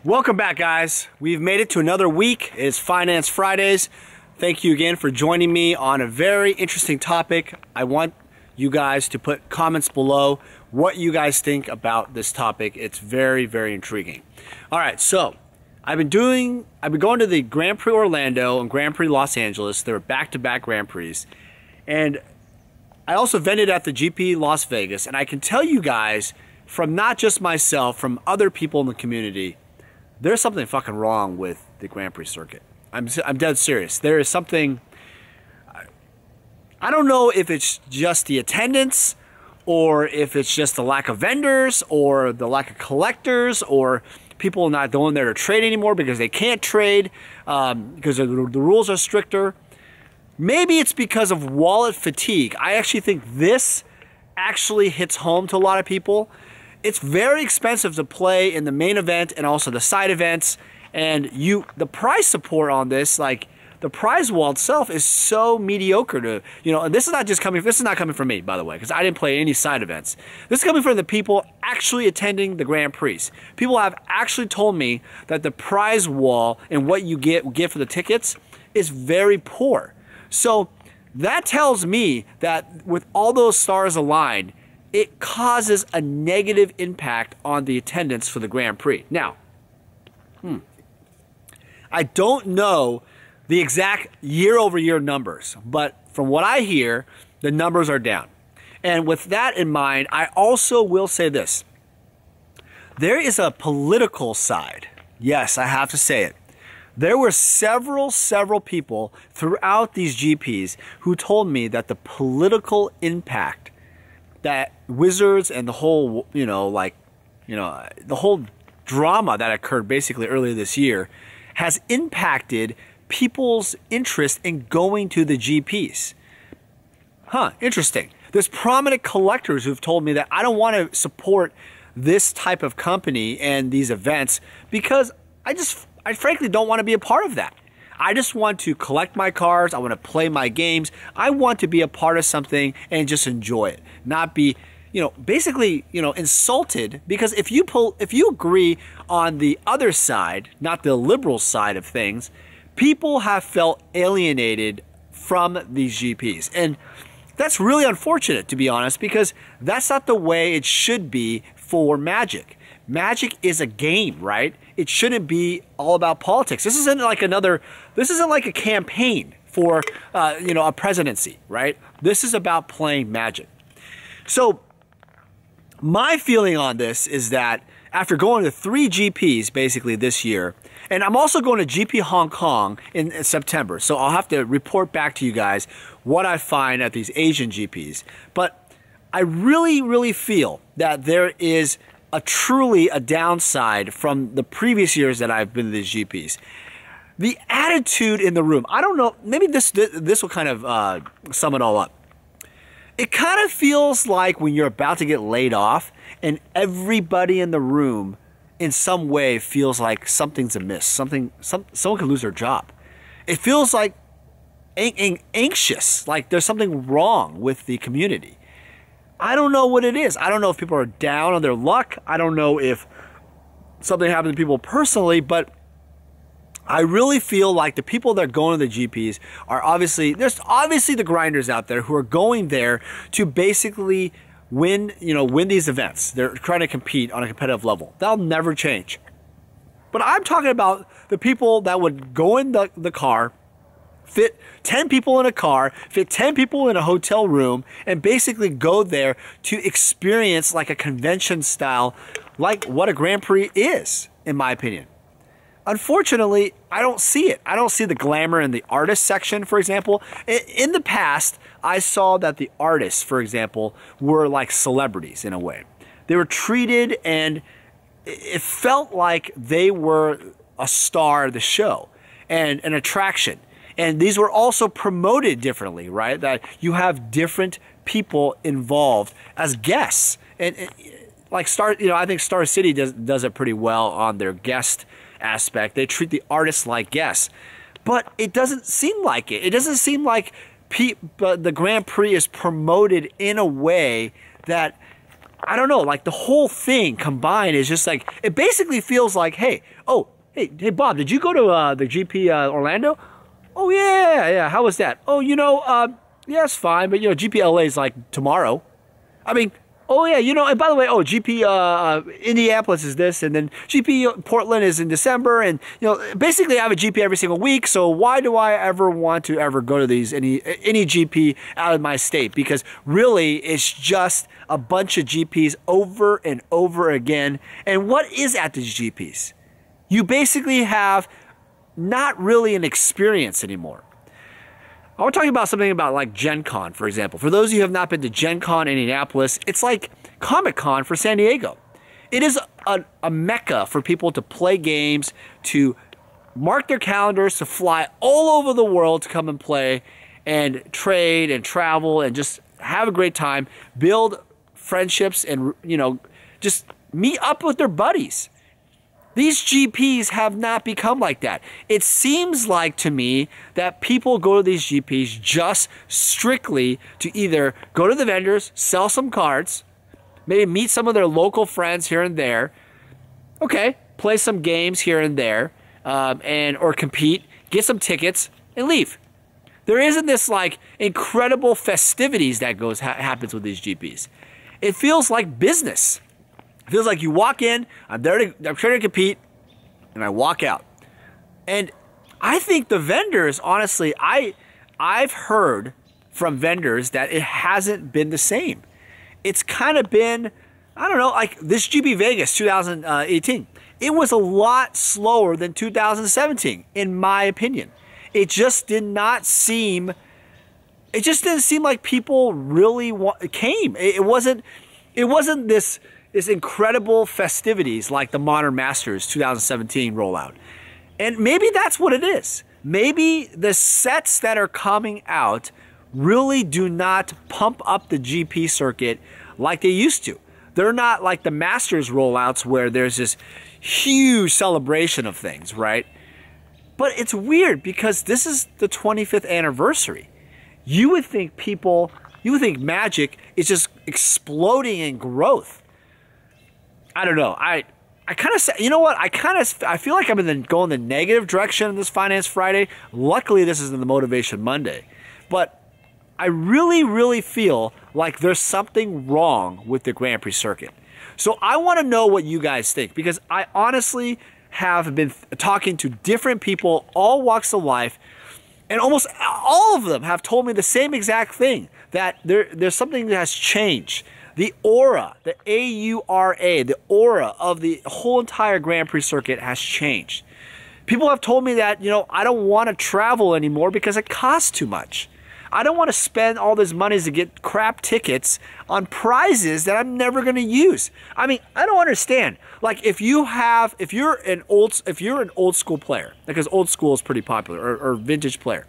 Welcome back, guys. We've made it to another week. It's Finance Fridays. Thank you again for joining me on a very interesting topic. I want you guys to put comments below what you guys think about this topic. It's very, very intriguing. All right, so I've been going to the Grand Prix Orlando and Grand Prix Los Angeles. They were back-to-back Grand Prix. And I also vended at the GP Las Vegas, and I can tell you guys, from not just myself, from other people in the community, there's something fucking wrong with the Grand Prix circuit. I'm dead serious. There is something, I don't know if it's just the attendance, or if it's just the lack of vendors, or the lack of collectors, or people not going there to trade anymore because they can't trade, because the rules are stricter. Maybe it's because of wallet fatigue. I actually think this actually hits home to a lot of people. It's very expensive to play in the main event and also the side events, and the prize support on this, like the prize wall itself, is so mediocre to, and this is not coming from me, by the way, because I didn't play any side events. This is coming from the people actually attending the Grand Prix. People have actually told me that the prize wall and what you get for the tickets is very poor. So that tells me that with all those stars aligned, it causes a negative impact on the attendance for the Grand Prix. Now, I don't know the exact year-over-year numbers, but from what I hear, the numbers are down. And with that in mind, I also will say this. There is a political side. Yes, I have to say it. There were several people throughout these GPs who told me that the political impact that Wizards and the whole, the whole drama that occurred basically earlier this year has impacted people's interest in going to the GPs. Interesting. There's prominent collectors who've told me that I don't want to support this type of company and these events because I frankly don't want to be a part of that. I just want to collect my cards. I want to play my games. I want to be a part of something and just enjoy it, not be, basically, insulted. Because if you agree on the other side, not the liberal side of things, people have felt alienated from these GPs, and that's really unfortunate, to be honest, because that's not the way it should be for Magic. Magic is a game, right? It shouldn't be all about politics. This isn't like a campaign for, a presidency, right? This is about playing Magic. So my feeling on this is that after going to 3 GPs basically this year, and I'm also going to GP Hong Kong in September, so I'll have to report back to you guys what I find at these Asian GPs. But I really, really feel that there is truly a downside from the previous years that I've been to these GPs. The attitude in the room, I don't know, maybe this will kind of sum it all up. It kind of feels like when you're about to get laid off and everybody in the room in some way feels like something's amiss, someone could lose their job. It feels like anxious, like there's something wrong with the community. I don't know what it is. I don't know if people are down on their luck. I don't know if something happened to people personally, but I really feel like the people that are going to the GPs are there's obviously the grinders out there who are going there to basically win these events. They're trying to compete on a competitive level. That'll never change. But I'm talking about the people that would go in the car, fit 10 people in a car, fit 10 people in a hotel room, and basically go there to experience like a convention style, like what a Grand Prix is, in my opinion. Unfortunately, I don't see it. I don't see the glamour in the artist section, for example. In the past, I saw that the artists, for example, were like celebrities in a way. They were treated, and it felt like they were a star of the show and an attraction. And these were also promoted differently, right? That you have different people involved as guests. And like I think Star City does it pretty well on their guest aspect. They treat the artists like guests. But it doesn't seem like it. It doesn't seem like the Grand Prix is promoted in a way that I don't know, like the whole thing combined is just like, it basically feels like, hey, hey, Bob, did you go to the GP Orlando? Oh, yeah. How was that? Oh, yeah, it's fine, but, GP LA is like tomorrow. I mean, oh, yeah, and by the way, GP Indianapolis is this, and then GP Portland is in December, and, basically I have a GP every single week, so why do I ever want to ever go to any GP out of my state? Because really, it's just a bunch of GPs over and over again. And what is at these GPs? You basically have not really an experience anymore. I want to talk about something about like Gen Con, for example. For those of you who have not been to Gen Con in Indianapolis, it's like Comic Con for San Diego. It is a mecca for people to play games, to mark their calendars, to fly all over the world to come and play and trade and travel and just have a great time, build friendships and, just meet up with their buddies. These GPs have not become like that. It seems like to me that people go to these GPs just strictly to either go to the vendors, sell some cards, maybe meet some of their local friends here and there, okay, play some games here and there, or compete, get some tickets, and leave. There isn't this like incredible festivities that happens with these GPs. It feels like business. It feels like you walk in, I'm trying to compete, and I walk out. And I think the vendors, honestly, I've heard from vendors that it hasn't been the same. It's kind of been, I don't know, like this GP Vegas 2018. It was a lot slower than 2017, in my opinion. It just didn't seem like people really came. It wasn't this incredible festivities like the Modern Masters 2017 rollout. And maybe that's what it is. Maybe the sets that are coming out really do not pump up the GP circuit like they used to. They're not like the Masters rollouts where there's this huge celebration of things, right? But it's weird because this is the 25th anniversary. You would think Magic is just exploding in growth. I don't know. I kind of, you know what? I feel like I'm going the negative direction in this Finance Friday. Luckily, this isn't the Motivation Monday. But I really, really feel like there's something wrong with the Grand Prix circuit. So I want to know what you guys think, because I honestly have been talking to different people, all walks of life, and almost all of them have told me the same exact thing, that there's something that has changed. The aura, the A-U-R-A, the aura of the whole entire Grand Prix circuit has changed. People have told me that, I don't want to travel anymore because it costs too much. I don't want to spend all this money to get crap tickets on prizes that I'm never going to use. I mean, I don't understand. Like if you're an old school player, because old school is pretty popular, or vintage player,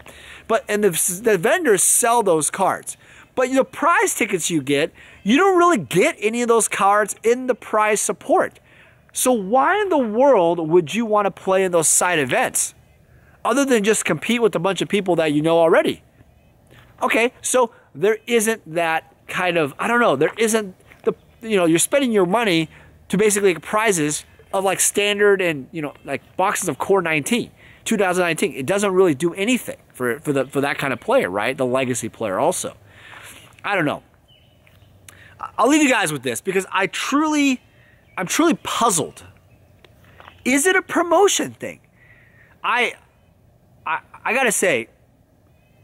and the vendors sell those cards. But the prize tickets you get, you don't really get any of those cards in the prize support. So why in the world would you want to play in those side events other than just compete with a bunch of people that you know already? Okay, so there isn't that kind of, I don't know, there isn't you're spending your money to basically get prizes of like standard and, like boxes of Core 2019. It doesn't really do anything for that kind of player, right? The legacy player also. I don't know. I'll leave you guys with this because I'm truly puzzled. Is it a promotion thing? I gotta say,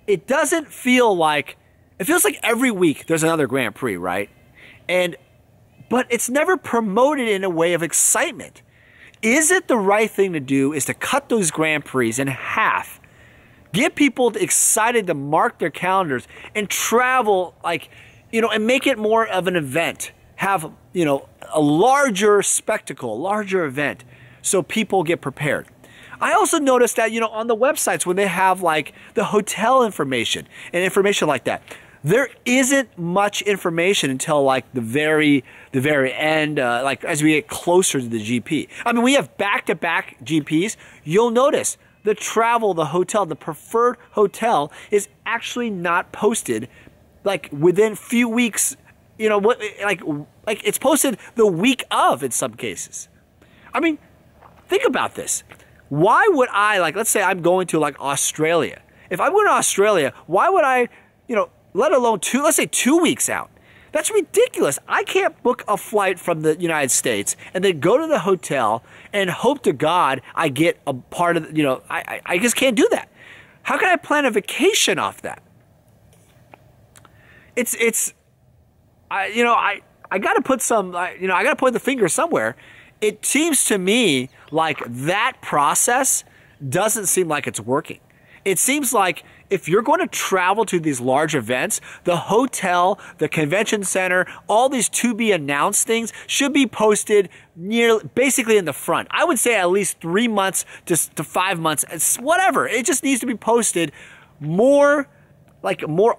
it doesn't feel like, it feels like every week there's another Grand Prix, right? But it's never promoted in a way of excitement. Is it the right thing to do is to cut those Grand Prix in half? Get people excited to mark their calendars and travel, and make it more of an event. Have, a larger spectacle, a larger event, so people get prepared. I also noticed that, on the websites when they have like the hotel information and information like that, there isn't much information until like the very end, like as we get closer to the GP. I mean, we have back-to-back GPs. You'll notice the travel, the hotel, the preferred hotel is actually not posted like within few weeks, you know, what, like it's posted the week of in some cases. I mean, think about this. Why would I, like, let's say I'm going to like Australia. If I'm going to Australia, why would I, you know, let alone let's say 2 weeks out? That's ridiculous. I can't book a flight from the United States and then go to the hotel and hope to God I get a part of, you know, I just can't do that. How can I plan a vacation off that? I got to put some, you know, I got to point the finger somewhere. It seems to me like that process doesn't seem like it's working. It seems like if you're going to travel to these large events, the hotel, the convention center, all these to be announced things should be posted basically in the front. I would say at least 3 months to 5 months, it's whatever. It just needs to be posted more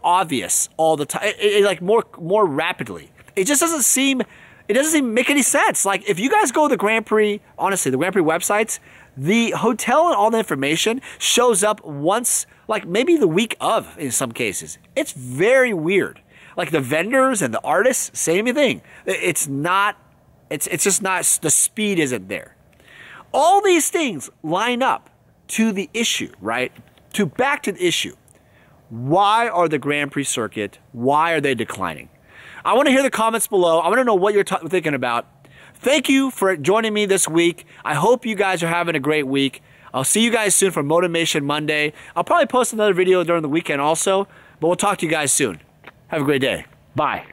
obvious all the time, like more rapidly. It just doesn't seem, it doesn't even make any sense. Like if you guys go to the Grand Prix, honestly, the Grand Prix websites, the hotel and all the information shows up once, like maybe the week of in some cases. It's very weird. Like the vendors and the artists, same thing. It's just not, the speed isn't there. All these things line up to the issue, right? Back to the issue. Why are the Grand Prix circuit, why are they declining? I want to hear the comments below. I want to know what you're thinking about. Thank you for joining me this week. I hope you guys are having a great week. I'll see you guys soon for Motivation Monday. I'll probably post another video during the weekend also, but we'll talk to you guys soon. Have a great day. Bye.